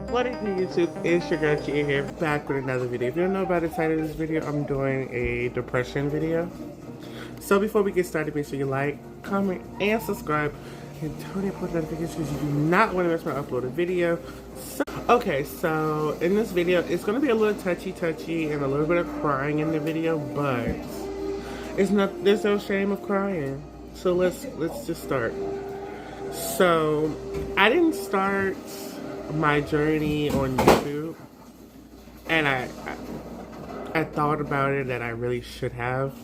What is YouTube? It's your girl Gia here, back with another video. If you don't know about the title of this video, I'm doing a depression video. So before we get started, make sure you like, comment, and subscribe. And turn on post notifications. You do not want to miss my uploaded video. So in this video, it's going to be a little touchy and a little bit of crying in the video, but there's no shame of crying. So let's just start. So I didn't start my journey on YouTube, and I thought about it that I really should have,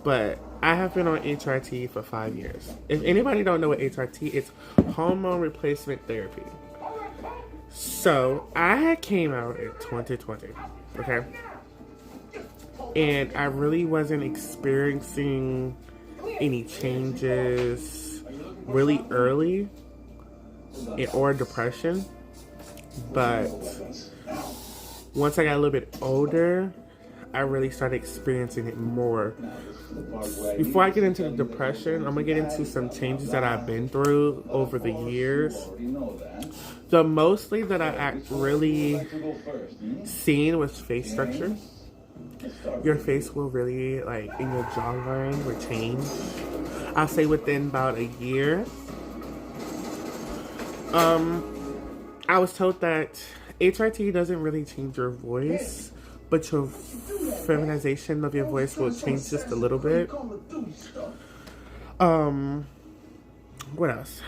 but I have been on HRT for 5 years. If anybody don't know what HRT is, hormone replacement therapy. So I came out in 2020, okay, and I really wasn't experiencing any changes really early or depression, but once I got a little bit older, I really started experiencing it more. Before I get into the depression, I'm gonna get into some changes that I've been through over the years. The mostly that I really seen was face structure. Your face will really, like, in your jawline will change. I'll say within about a year. I was told that HRT doesn't really change your voice, but your feminization of your voice will change just a little bit. What else?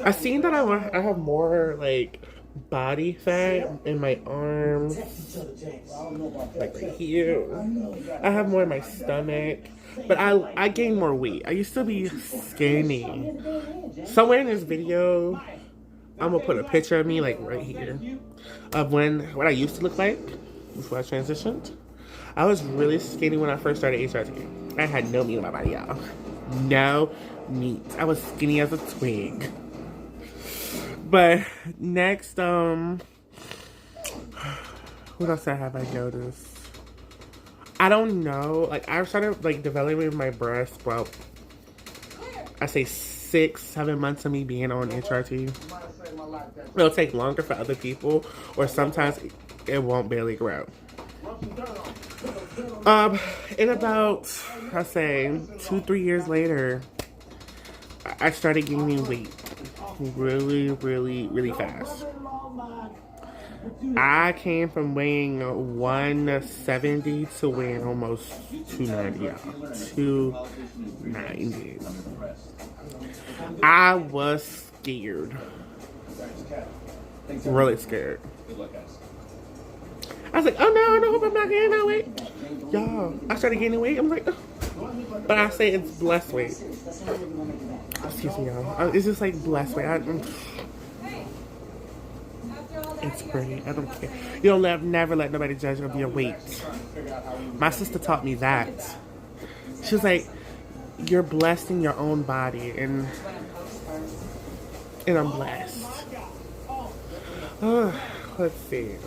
I seen that I have more, like, body fat in my arms, like right here. I have more in my stomach, but I gained more weight. I used to be skinny. Somewhere in this video, I'm gonna put a picture of me, like right here, of what I used to look like before I transitioned. I was really skinny when I first started HRT. I had no meat in my body, y'all. No meat. I was skinny as a twig. But next, what else have I noticed? I don't know. Like, I started, like, developing my breasts, well, I say 6-7 months of me being on HRT. It'll take longer for other people, or sometimes it won't barely grow. In about, I say, 2-3 years later, I started gaining weight really fast. I came from weighing 170 to weighing almost 290, y'all. 290. I was scared. Really scared. I was like, oh no, I hope I'm not gaining that weight. Y'all, I started gaining weight. I'm like, oh. But I say it's blessed weight. Excuse me, y'all. It's just like blessed weight. It's great. I don't care. You don't never let nobody judge you of your weight. My sister taught me that. She was like, you're blessed in your own body, and I'm blessed. Let's see.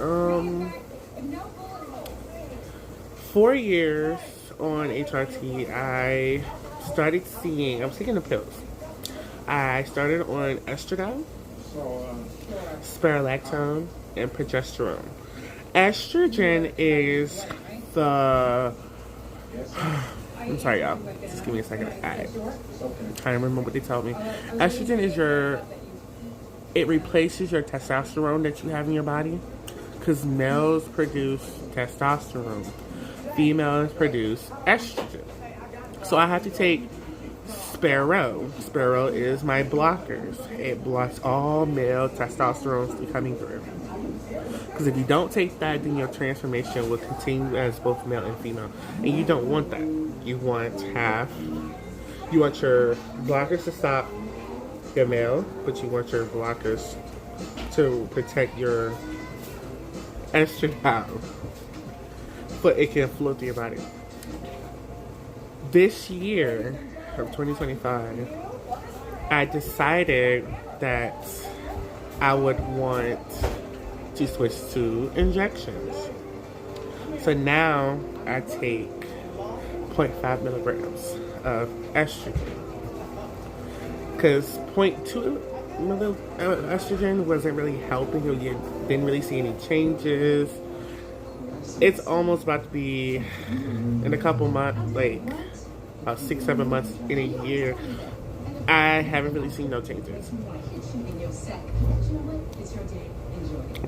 4 years on HRT, I started seeing, I'm taking the pills. I started on estradiol, spironolactone, and progesterone. Estrogen is the, I'm sorry, y'all. Just give me a second. I'm trying to remember what they told me. Estrogen is it replaces your testosterone that you have in your body. Because males produce testosterone. Females produce estrogen. So I have to take Sparo. Sparo is my blockers. It blocks all male testosterone from coming through. Because if you don't take that, then your transformation will continue as both male and female. And you don't want that. You want your blockers to stop your male, but you want your blockers to protect your estrogen, but it can flow through your body. This year of 2025, I decided that I would want to switch to injections. So now I take 0.5 milligrams of estrogen. Because 0.2 my little estrogen wasn't really helping. You didn't really see any changes. It's almost about to be in a couple months, like about 6-7 months in a year. I haven't really seen no changes.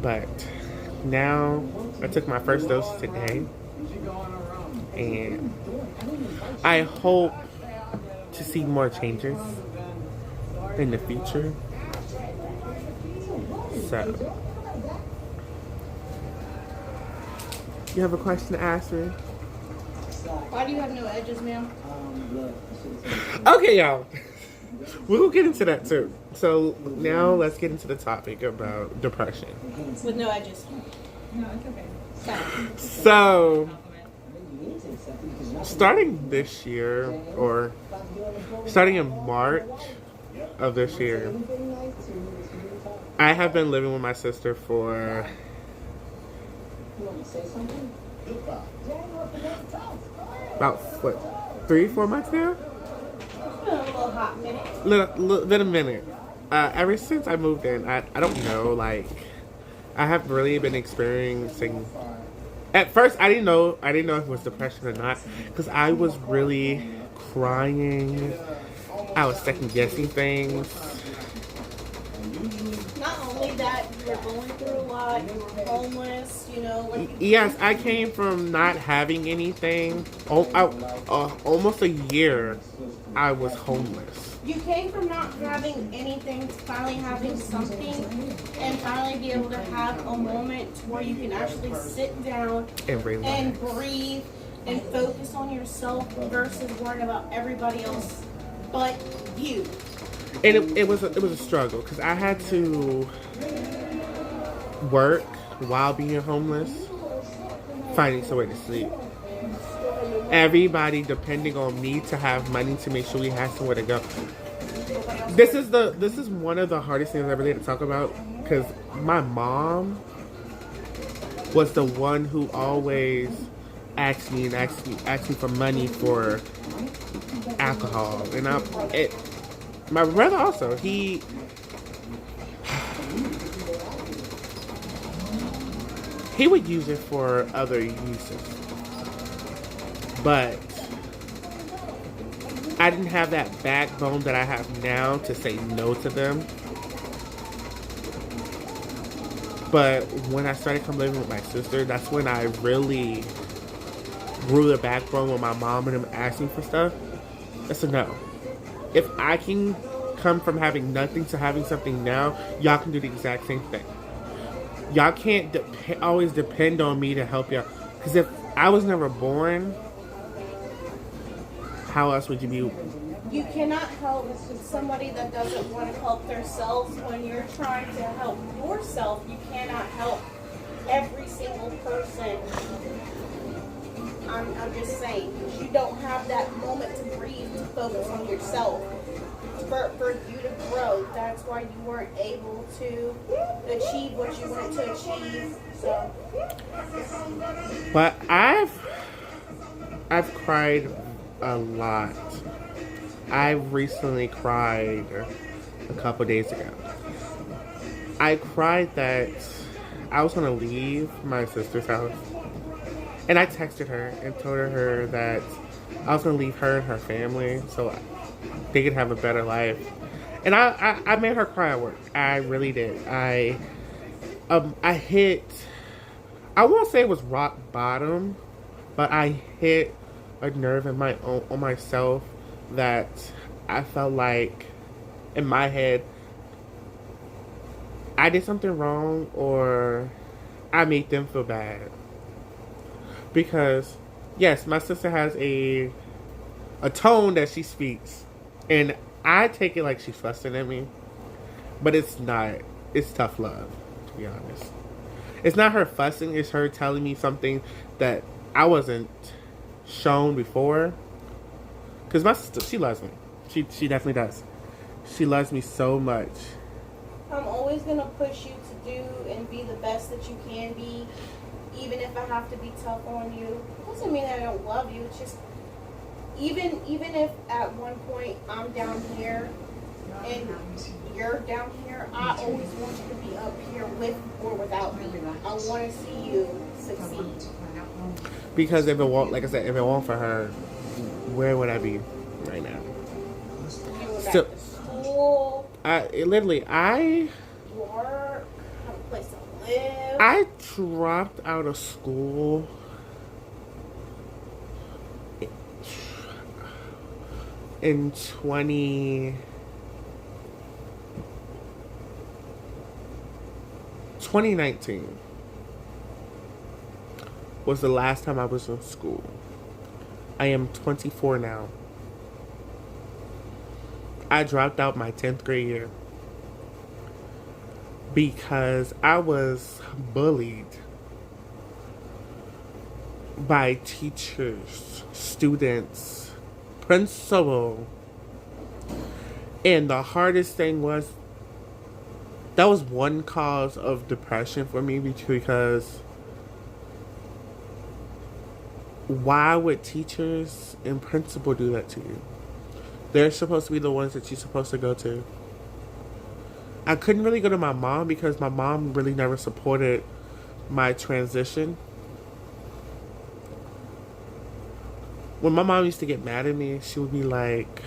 But now I took my first dose today, and I hope to see more changes in the future. So, you have a question to ask me? Why do you have no edges, ma'am? Okay, y'all. We'll get into that too. So now let's get into the topic about depression. With no edges. No, it's okay. So, starting this year, or starting in March of this year, I have been living with my sister for about, what, 3-4 months now? A little hot minute. Little minute. Ever since I moved in, I don't know, like, I have really been experiencing. At first, I didn't know if it was depression or not, because I was really crying. I was second guessing things. Not only that, you were going through a lot. You were homeless. You know, like Yes, I came from not having anything. Almost a year, I was homeless. you came from not having anything to finally having something, and finally be able to have a moment where you can actually sit down And relax. and breathe and focus on yourself versus worrying about everybody else but you. And it was a struggle, because I had to work while being homeless, finding somewhere to sleep. Everybody depending on me to have money to make sure we had somewhere to go. This is one of the hardest things I really had to talk about, because my mom was the one who always asked me for money for alcohol, and my brother also, he would use it for other uses, but I didn't have that backbone that I have now to say no to them. But when I started coming living with my sister, that's when I really grew the backbone when my mom and them asked me for stuff. I said no. If I can come from having nothing to having something now, y'all can do the exact same thing. Y'all can't always depend on me to help y'all. Because if I was never born, how else would you be? You cannot help somebody that doesn't want to help themselves when you're trying to help yourself. You cannot help every single person. I'm just saying, you don't have that moment to breathe, to focus on yourself. For you to grow, that's why you weren't able to achieve what you wanted to achieve. So, But I've cried a lot. I recently cried a couple days ago. I cried that I was gonna leave my sister's house, and I texted her and told her that I was gonna leave her and her family so they could have a better life. And I made her cry at work. I really did. I hit, I won't say it was rock bottom, but I hit a nerve on myself that I felt like in my head I did something wrong, or I made them feel bad. Because yes, my sister has a tone that she speaks, and I take it like she's fussing at me, but it's not. It's tough love, to be honest. It's not her fussing, it's her telling me something that I wasn't shown before. Because my sister, she loves me. She definitely does. She loves me so much. I'm always going to push you to do and be the best that you can be, even if I have to be tough on you. It doesn't mean that I don't love you. It's just, even if at one point I'm down here, and you're down here, I always want you to be up here with or without me. I want to see you succeed. Because if it won't, like I said, if it won't for her, where would I be right now? You were back So, to school, literally, work, have a place to live. I dropped out of school in 2019 was the last time I was in school. I am 24 now. I dropped out my 10th grade year because I was bullied by teachers, students, principal. And the hardest thing was, that was one cause of depression for me, because why would teachers and principal do that to you? They're supposed to be the ones that you're supposed to go to. I couldn't really go to my mom because my mom really never supported my transition. When my mom used to get mad at me, she would be like,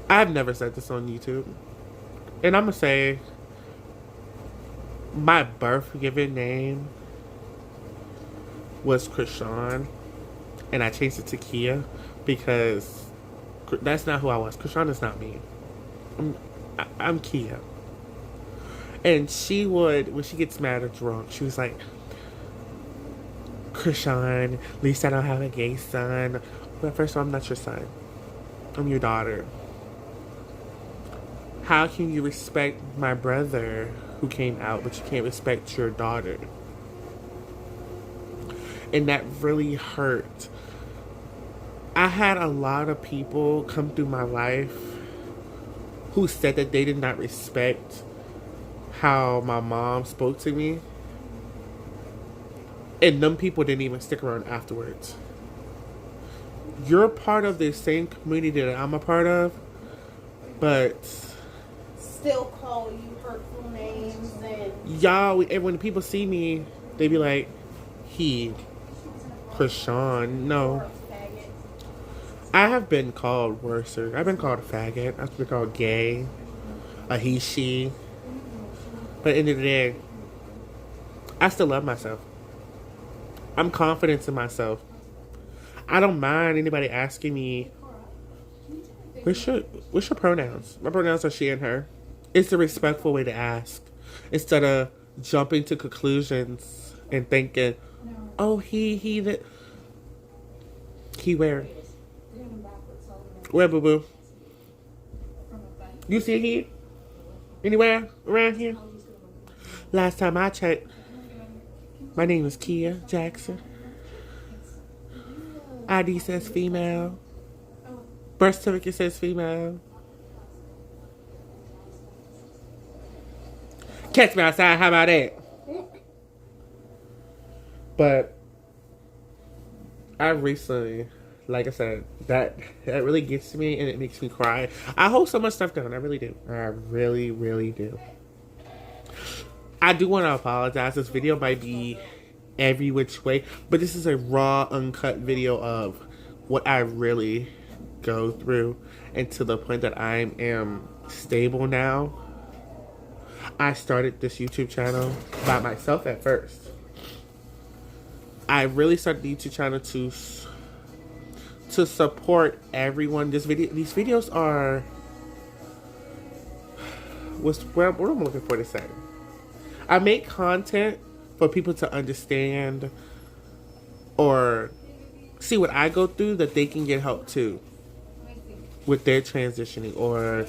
I've never said this on YouTube, and I'm going to say my birth given name was Krishan, and I changed it to Kia because that's not who I was. Krishan is not me. I'm Kia. And she would, when she gets mad or drunk, she was like, Krishan, at least I don't have a gay son. But first of all, I'm not your son. I'm your daughter. How can you respect my brother who came out, but you can't respect your daughter? And that really hurt. I had a lot of people come through my life who said that they did not respect how my mom spoke to me. And them people didn't even stick around afterwards. You're part of the same community that I'm a part of, but still call you hurtful names and y'all, and when people see me, they be like, he, Krishan. No. I have been called worse. I've been called a faggot. I've been called gay, a he, she. But at the end of the day, I still love myself. I'm confident in myself. I don't mind anybody asking me, what's your pronouns? My pronouns are she and her. It's the respectful way to ask, instead of jumping to conclusions and thinking, oh, he that, he where? Where, boo-boo? You see he? Anywhere around here? Last time I checked, my name is Kia Jackson. ID says female. Birth certificate says female. Catch me outside, how about that? But I recently, like I said, that really gets to me and it makes me cry. I hold so much stuff down. I really do. I really, really do. I do want to apologize. This video might be every which way, but this is a raw, uncut video of what I really go through, and to the point that I am stable now. I started this YouTube channel by myself at first. I really started the YouTube channel to support everyone. These videos are what I'm looking for to say. I make content for people to understand or see what I go through, that they can get help too with their transitioning, or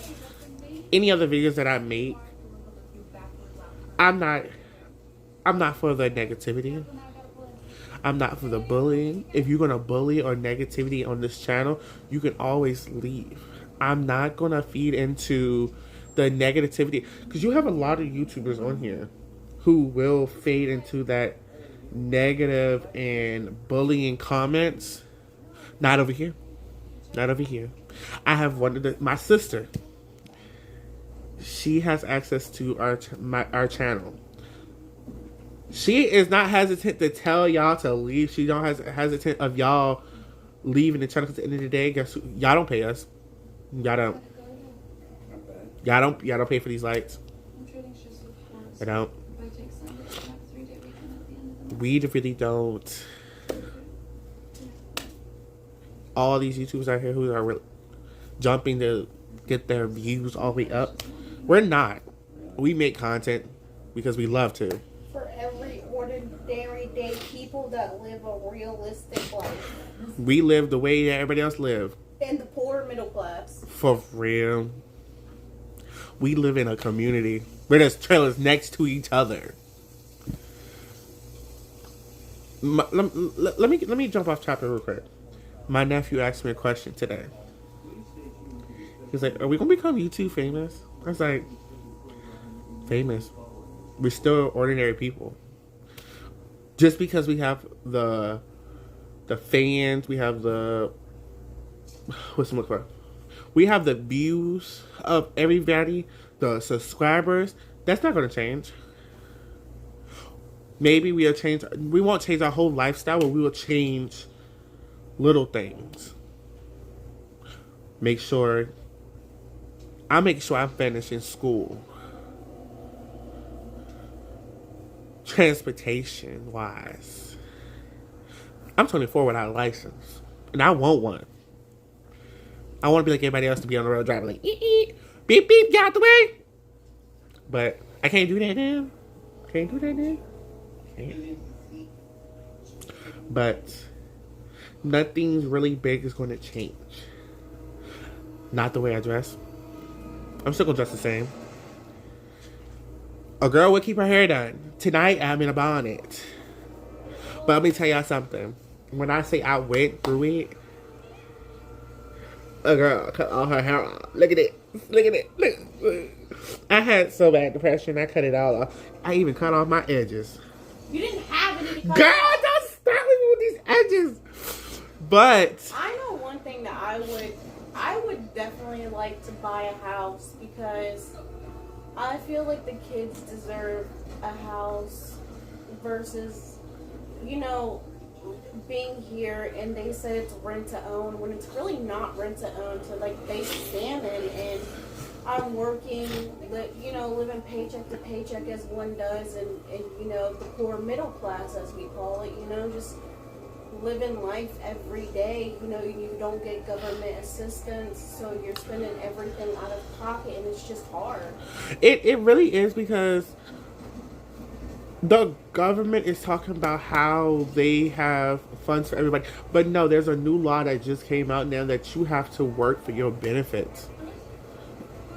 any other videos that I make. I'm not for the negativity. I'm not for the bullying. If you're gonna bully or negativity on this channel, you can always leave. I'm not gonna feed into the negativity, because you have a lot of YouTubers on here who will fade into that negative and bullying comments. Not over here. Not over here. I have my sister. she has access to our channel. She is not hesitant to tell y'all to leave. She don't hesitant of y'all leaving the channel. Because at the end of the day, guess who? Y'all don't pay us. Y'all don't. Y'all don't pay for these lights. I don't. We really don't. All these YouTubers out here who are really jumping to get their views all the way up. We're not. We make content because we love to. For every ordinary day people that live a realistic life. We live the way that everybody else live. And the poor middle class. For real. We live in a community where there's trailers next to each other. Let me jump off topic real quick. My nephew asked me a question today. He's like, "Are we gonna become YouTube famous?" I was like, "Famous? We're still ordinary people. Just because we have the fans, we have we have the views of everybody, the subscribers. That's not gonna change. Maybe we won't change our whole lifestyle, but we will change little things. I'll make sure I'm finishing school. Transportation wise. I'm 24 without a license. And I want one. I want to be like everybody else, to be on the road driving like, beep, beep, get out the way. But I can't do that now. But nothing really big is going to change. Not the way I dress. I'm still going to dress the same. A girl would keep her hair done. Tonight, I'm in a bonnet. But let me tell y'all something. When I say I went through it, a girl cut all her hair off. Look at it. Look. I had so bad depression, I cut it all off. I even cut off my edges. You didn't have any to cut Girl, off. don't stop me with these edges. But I know one thing that I would definitely like to buy a house, because I feel like the kids deserve a house versus, being here and they said it's rent to own when it's really not rent to own. So like they salmon, and I'm working, living paycheck to paycheck as one does, and the poor middle class as we call it, just living life every day. You don't get government assistance, so you're spending everything out of pocket, and it's just hard. It really is, because the government is talking about how they have funds for everybody. But no, there's a new law that just came out now that you have to work for your benefits.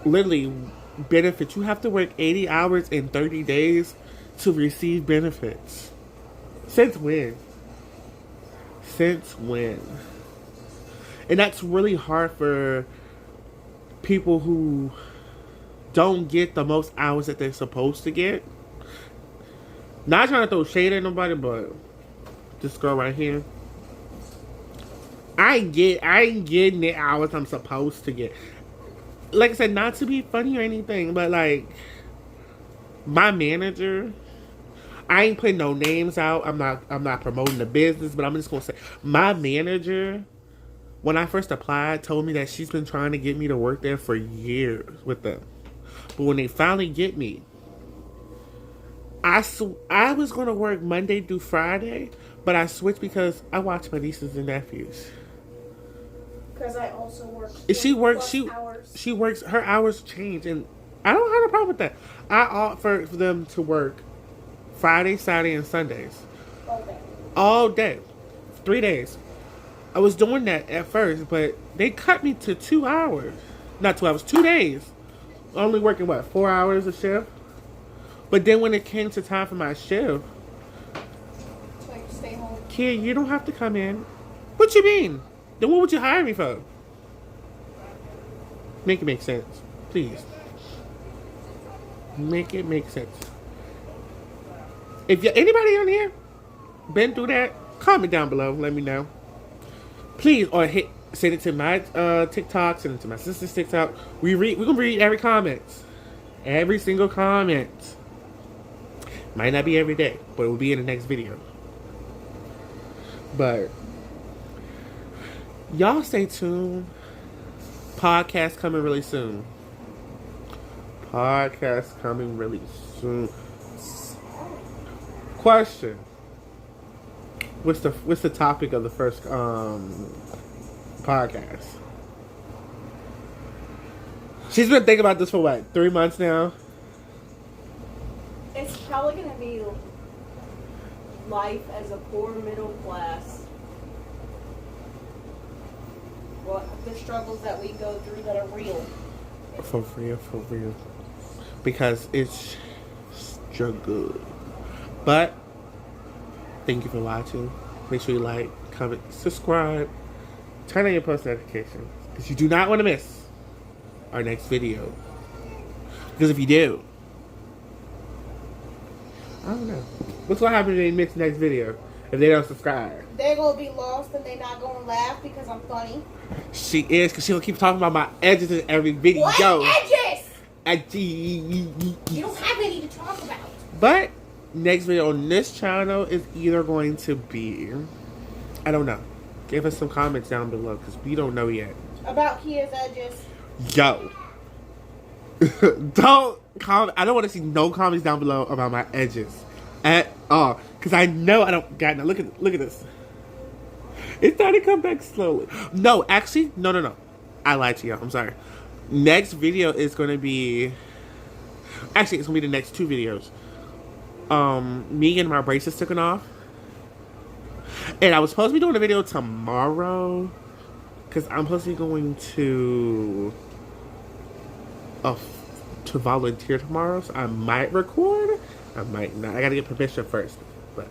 Literally, benefits. You have to work 80 hours in 30 days to receive benefits. Since when? And that's really hard for people who don't get the most hours that they're supposed to get. Not trying to throw shade at nobody, but this girl right here, I ain't getting the hours I'm supposed to get. Like I said, not to be funny or anything, but like my manager, I ain't putting no names out. I'm not promoting the business, but I'm just gonna say my manager, when I first applied, told me that she's been trying to get me to work there for years with them. But when they finally get me, I was going to work Monday through Friday, but I switched because I watch my nieces and nephews. Because I also work. She works. Her hours change, and I don't have a problem with that. I offer for them to work Friday, Saturday, and Sundays. All day. 3 days. I was doing that at first, but they cut me to 2 hours. Not 2 hours, 2 days. Only working, 4 hours a shift? But then when it came to time for my shift, so I can stay home. Kid, you don't have to come in. What you mean? Then what would you hire me for? Make it make sense. Please. Make it make sense. If anybody on here been through that, comment down below. Let me know. Please, or send it to my TikTok, send it to my sister's TikTok. We're gonna read every comment. Every single comment. Might not be every day, but it will be in the next video. But y'all stay tuned. Podcast coming really soon. Podcast coming really soon. Question. What's the topic of the first podcast? She's been thinking about this for what, 3 months now? It's probably gonna be life as a poor middle class. What the struggles that we go through that are real. For real. Because it's struggle. But thank you for watching. Make sure you like, comment, subscribe, turn on your post notifications, because you do not want to miss our next video. Because if you do, I don't know. What's going to happen if they miss the next video if they don't subscribe? They're going to be lost and they're not going to laugh because I'm funny. She is, because she'll keep talking about my edges in every video. What edges? You don't have any to talk about. But next video on this channel is either going to be, I don't know. Give us some comments down below because we don't know yet. About Kia's edges. Yo. Don't comment. I don't want to see no comments down below about my edges at all. Because I know I don't got no. Look at this. It's starting to come back slowly. No, actually, no. I lied to you. I'm sorry. Next video is going to be, actually, it's going to be the next 2 videos. Me getting my braces taken off. And I was supposed to be doing a video tomorrow. Because I'm supposed to be going to volunteer tomorrow. So I might record. I might not. I got to get permission first. But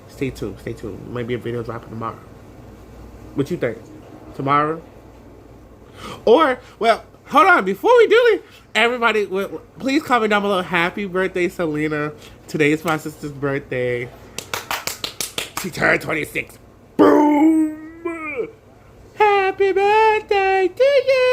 stay tuned. Might be a video dropping tomorrow. What you think? Tomorrow? Or, well, hold on. Before we do it, everybody, please comment down below. Happy birthday, Selena. Today is my sister's birthday. She turned 26. Boom! Happy birthday to you!